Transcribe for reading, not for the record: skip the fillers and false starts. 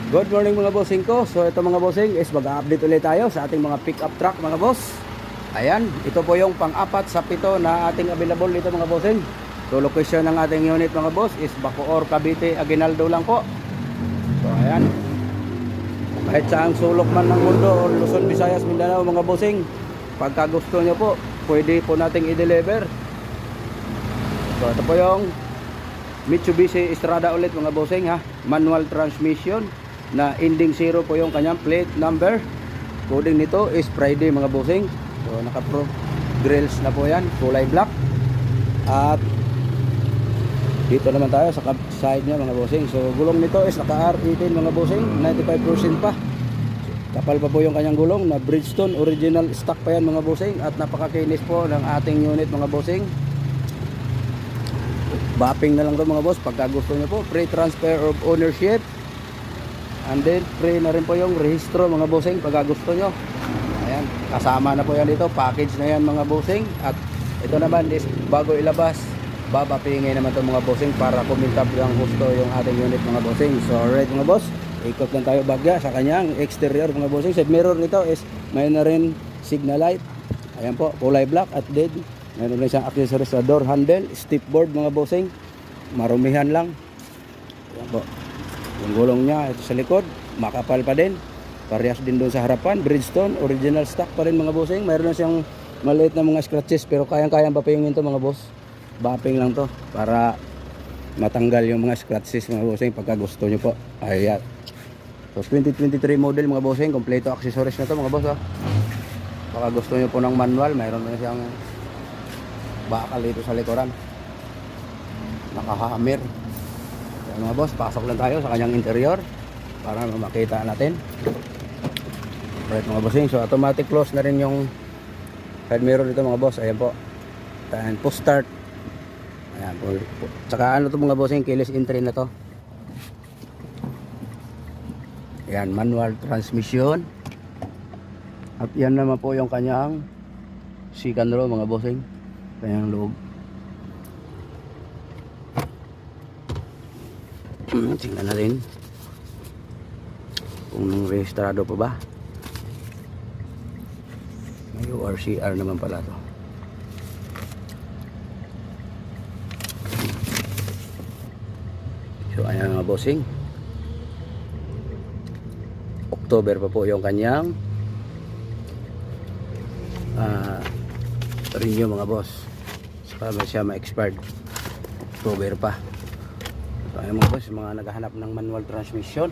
Good morning mga bossing ko. So ito mga bossing is mag-update ulit tayo sa ating mga pick up truck mga boss. Ayan, ito po yung pang-apat sa 7 na ating available dito mga bossing. So location ng ating unit mga boss is Bacoor, Cavite, Aguinaldo lang po. So ayan, kahit saang sulok man ng mundo o Luzon, Visayas, Mindanao mga bossing, pagka gusto nyo po, pwede po nating i-deliver. So ito po yung Mitsubishi Estrada ulit mga bossing ha, manual transmission na ending 0 po yung kanyang plate number. Coding nito is Friday mga bossing. So naka-pro grills na po yan, kulay black. At dito naman tayo sa side niya mga bossing. So gulong nito is naka R18 mga bossing, 95% pa. Kapal pa po yung kanyang gulong na Bridgestone original stock pa yan mga bossing. At napakakinis po ng ating unit mga bossing. Bapping na lang to mga boss pagka gusto nyo po, free transfer of ownership. And then free na rin po yung rehistro mga bossing pagka gusto nyo. Ayan, kasama na po yan dito, package na yan mga bossing. At ito naman is bago ilabas, babapingin naman to mga bossing para kumintab yung gusto yung ating unit mga bossing. So alright mga boss, ikot lang tayo bagya sa kanyang exterior mga bossing. Side mirror nito is may na rin signal light. Ayan po, kulay black. At then meron rin siyang accessories sa door handle, step board mga bossing, marumihan lang. Ayan po, yung gulong niya ito sa likod, makapal pa din, parehas din doon sa harapan, Bridgestone original stock pa rin mga bossing. Meron na siyang maliit na mga scratches pero kayang-kayang bapingin to mga boss. Bapping lang to para matanggal yung mga scratches mga bossing pagka gusto nyo po. Ayan, so 2023 model mga bossing, kompleto accessories na to mga boss. Baka gusto nyo po ng manual, mayroon na siyang bakal dito sa likuran, nakahammer. Ayan mga boss, pasok lang tayo sa kanyang interior para makita natin. Right mga bossing, so automatic close na rin yung side mirror dito mga boss. Ayan po, and push start. Ayan po, tsaka ano to mga bossing, keyless entry na to. Ayan, manual transmission. At yan naman po yung kanyang second row mga bossing, kanyang loob. Tingnan natin kung rehistrado pa ba. May ORCR naman pala to. So ayan mga bossing, October pa po yung kanyang renew mga boss. Saka ba siya ma-expired, October pa. So ayan mga boss, mga naghahanap ng manual transmission,